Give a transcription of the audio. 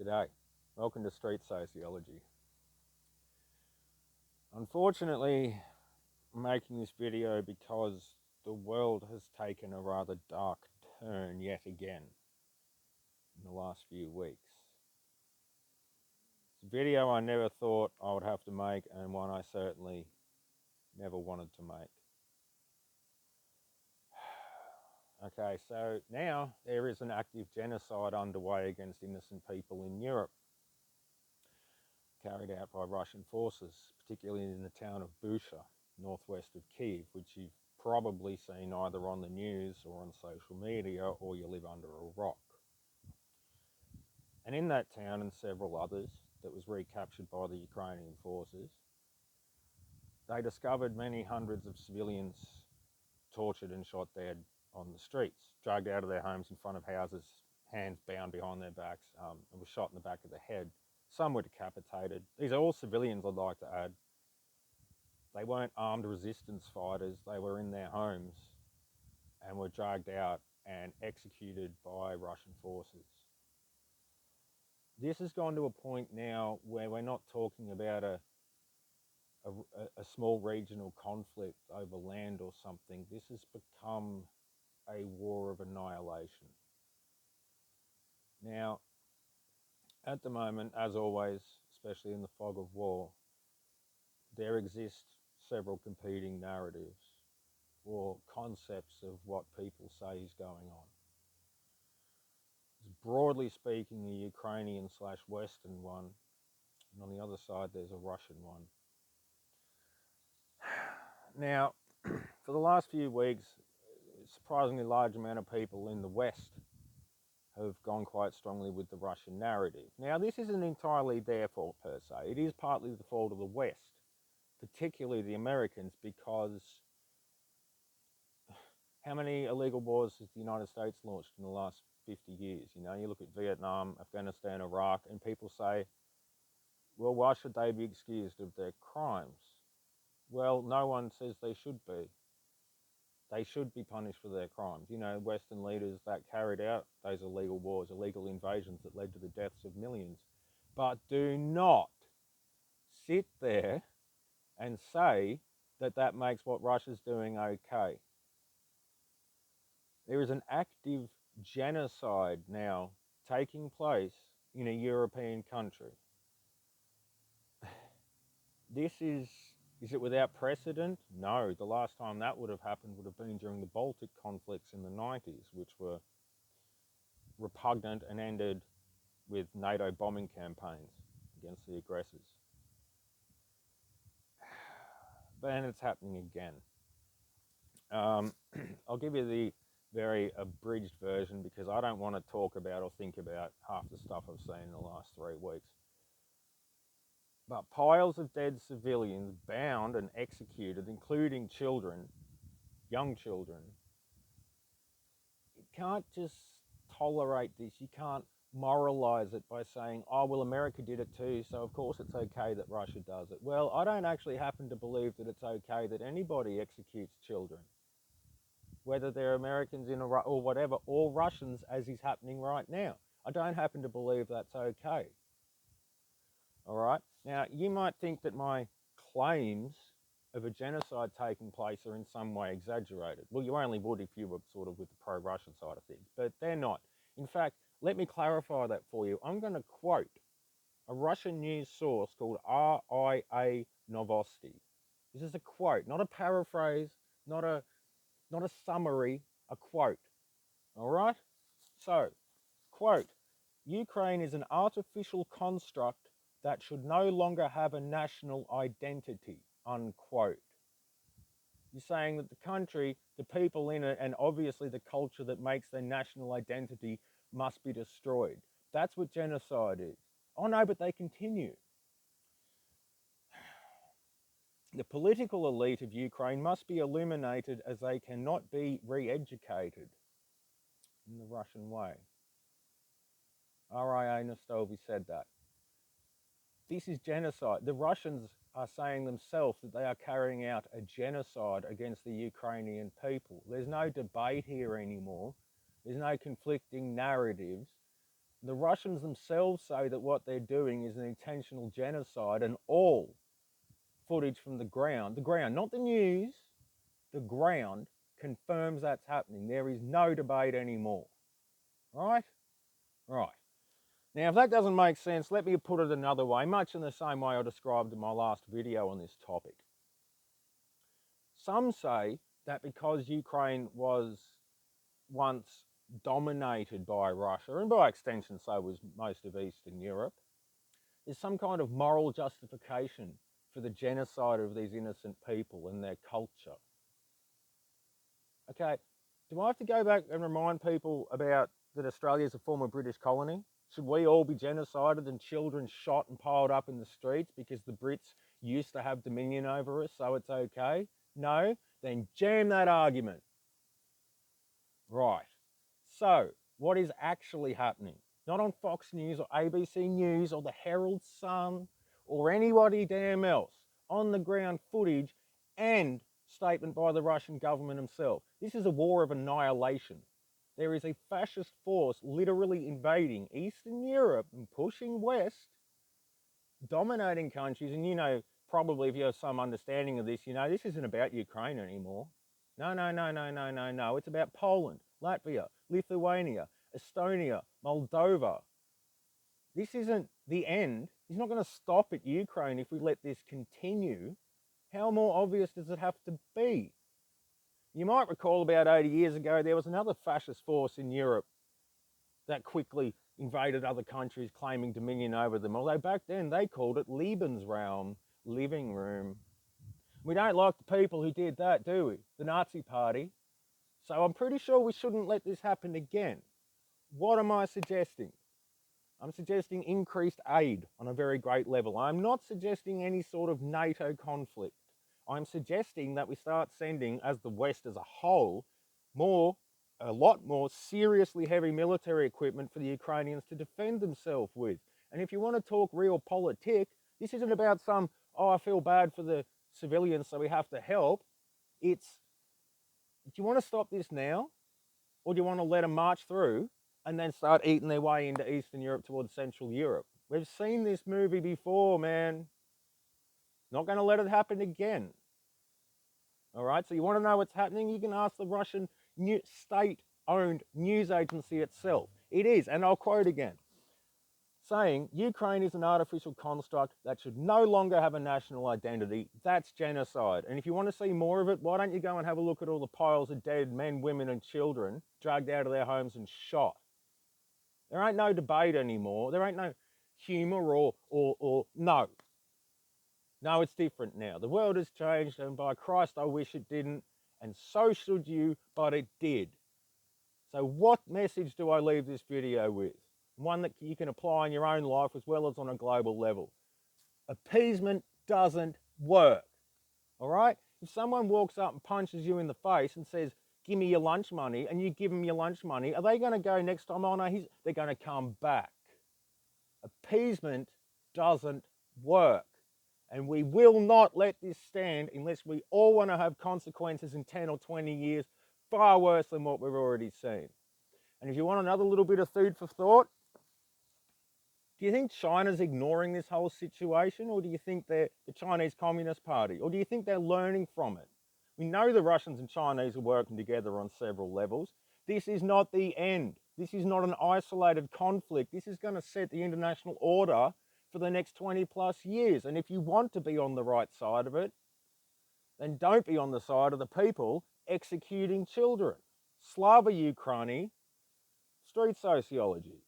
G'day, welcome to Street Sociology. Unfortunately, I'm making this video because the world has taken a rather dark turn yet again in the last few weeks. It's a video I never thought I would have to make, and one I certainly never wanted to make. Okay, so now there is an active genocide underway against innocent people in Europe, carried out by Russian forces, particularly in the town of Bucha, northwest of Kiev, which you've probably seen either on the news or on social media, or you live under a rock. And in that town and several others that was recaptured by the Ukrainian forces, they discovered many hundreds of civilians tortured and shot dead on the streets, dragged out of their homes in front of houses, hands bound behind their backs, and were shot in the back of the head. Some were decapitated. These are all civilians, I'd like to add. They weren't armed resistance fighters. They were in their homes and were dragged out and executed by Russian forces. This has gone to a point now where we're not talking about a small regional conflict over land or something. This has become a war of annihilation. Now, at the moment, as always, especially in the fog of war, there exist several competing narratives or concepts of what people say is going on. Broadly speaking, the Ukrainian/Western one, and on the other side there's a Russian one. Now, for the last few weeks, a surprisingly large amount of people in the West have gone quite strongly with the Russian narrative. Now, this isn't entirely their fault per se. It is partly the fault of the West, particularly the Americans, because how many illegal wars has the United States launched in the last 50 years? You know, you look at Vietnam, Afghanistan, Iraq, and people say, well, why should they be excused of their crimes? Well, no one says they should be. They should be punished for their crimes. You know, Western leaders that carried out those illegal wars, illegal invasions that led to the deaths of millions. But do not sit there and say that that makes what Russia's doing okay. There is an active genocide now taking place in a European country. This is it without precedent? No. The last time that would have happened would have been during the Baltic conflicts in the 90s, which were repugnant and ended with NATO bombing campaigns against the aggressors. But then it's happening again. I'll give you the very abridged version because I don't want to talk about or think about half the stuff I've seen in the last 3 weeks. But piles of dead civilians bound and executed, including children, young children. You can't just tolerate this. You can't moralize it by saying, oh, well, America did it too, so of course it's okay that Russia does it. Well, I don't actually happen to believe that it's okay that anybody executes children, whether they're Americans in Iraq or whatever, or Russians, as is happening right now. I don't happen to believe that's okay. All right? Now, you might think that my claims of a genocide taking place are in some way exaggerated. Well, you only would if you were sort of with the pro-Russian side of things, but they're not. In fact, let me clarify that for you. I'm going to quote a Russian news source called RIA Novosta. This is a quote, not a paraphrase, not a summary, a quote. All right? So, quote, Ukraine is an artificial construct that should no longer have a national identity, unquote. You're saying that the country, the people in it, and obviously the culture that makes their national identity must be destroyed. That's what genocide is. Oh no, but they continue. The political elite of Ukraine must be eliminated as they cannot be re-educated in the Russian way. RIA Novosta said that. This is genocide. The Russians are saying themselves that they are carrying out a genocide against the Ukrainian people. There's no debate here anymore. There's no conflicting narratives. The Russians themselves say that what they're doing is an intentional genocide, and all footage from the ground, not the news, the ground, confirms that's happening. There is no debate anymore. Right? Right. Now, if that doesn't make sense, let me put it another way, much in the same way I described in my last video on this topic. Some say that because Ukraine was once dominated by Russia, and by extension so was most of Eastern Europe, there's some kind of moral justification for the genocide of these innocent people and their culture. Okay, do I have to go back and remind people about that Australia is a former British colony? Should we all be genocided and children shot and piled up in the streets because the Brits used to have dominion over us, so it's okay? No? Then jam that argument. Right. So, what is actually happening? Not on Fox News or ABC News or the Herald Sun or anybody damn else. On the ground footage and statement by the Russian government himself. This is a war of annihilation. There is a fascist force literally invading Eastern Europe and pushing west, dominating countries. And you know, probably if you have some understanding of this, you know, this isn't about Ukraine anymore. No. It's about Poland, Latvia, Lithuania, Estonia, Moldova. This isn't the end. It's not going to stop at Ukraine if we let this continue. How more obvious does it have to be? You might recall about 80 years ago, there was another fascist force in Europe that quickly invaded other countries, claiming dominion over them. Although back then they called it Lebensraum, living room. We don't like the people who did that, do we? The Nazi Party. So I'm pretty sure we shouldn't let this happen again. What am I suggesting? I'm suggesting increased aid on a very great level. I'm not suggesting any sort of NATO conflict. I'm suggesting that we start sending, as the West as a whole, a lot more seriously heavy military equipment for the Ukrainians to defend themselves with. And if you want to talk realpolitik, this isn't about some, oh, I feel bad for the civilians, so we have to help. It's, do you want to stop this now? Or do you want to let them march through and then start eating their way into Eastern Europe towards Central Europe? We've seen this movie before, man. Not going to let it happen again. All right, so you want to know what's happening? You can ask the Russian state-owned news agency itself. It is, and I'll quote again, saying Ukraine is an artificial construct that should no longer have a national identity. That's genocide. And if you want to see more of it, why don't you go and have a look at all the piles of dead men, women, and children dragged out of their homes and shot? There ain't no debate anymore. There ain't no humour or no. No, it's different now. The world has changed, and by Christ, I wish it didn't, and so should you, but it did. So what message do I leave this video with? One that you can apply in your own life as well as on a global level. Appeasement doesn't work, all right? If someone walks up and punches you in the face and says, give me your lunch money, and you give them your lunch money, are they going to go next time, oh no, they're going to come back? Appeasement doesn't work. And we will not let this stand unless we all want to have consequences in 10 or 20 years, far worse than what we've already seen. And if you want another little bit of food for thought, do you think China's ignoring this whole situation? Or do you think they're the Chinese Communist Party? Or do you think they're learning from it? We know the Russians and Chinese are working together on several levels. This is not the end. This is not an isolated conflict. This is going to set the international order for the next 20 plus years. And if you want to be on the right side of it, then don't be on the side of the people executing children. Slava Ukraini, street sociology.